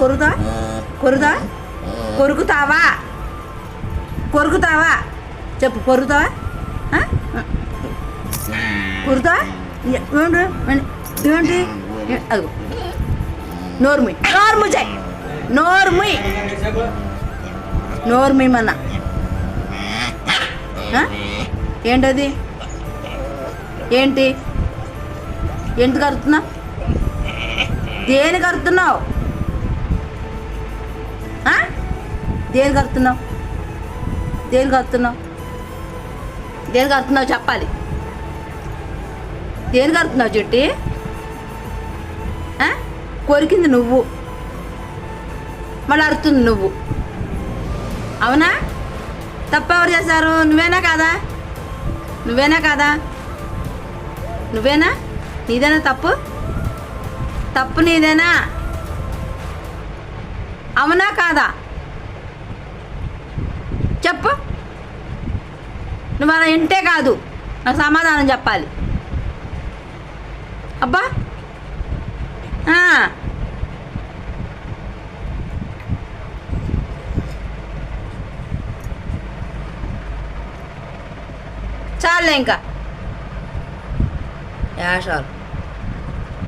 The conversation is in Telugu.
కొరుకుతా కొరుకుతా కొరుకుతావా కొరుకుతావా చెప్పు కొరుకుతావా కొరుకుతావా ఏంటి అదిగో నోర్ముయ్ నోర్ముజాయ్ నోర్ముయ్ నోర్ముయ్ ఏంటది ఏంటి ఎందుకు అరుతున్నావు దేనికి అరుతున్నావు దేనికి అరుతున్నావు దేనికి అరుతున్నావు దేనికి అరుతున్నావు చెప్పాలి దేనికి అరుతున్నావు చెట్టి కొరికింది నువ్వు మళ్ళీ అరుతుంది నువ్వు అవునా తప్పు ఎవరు చేశారు నువ్వేనా కాదా నువ్వేనా కాదా నువ్వేనా నీదేనా తప్పు తప్పు నీదేనా అవునా కాదా చెప్పు నువ్వు అలా ఇంటే కాదు నాకు సమాధానం చెప్పాలి అబ్బా చాలే ఇంకా యాషాలు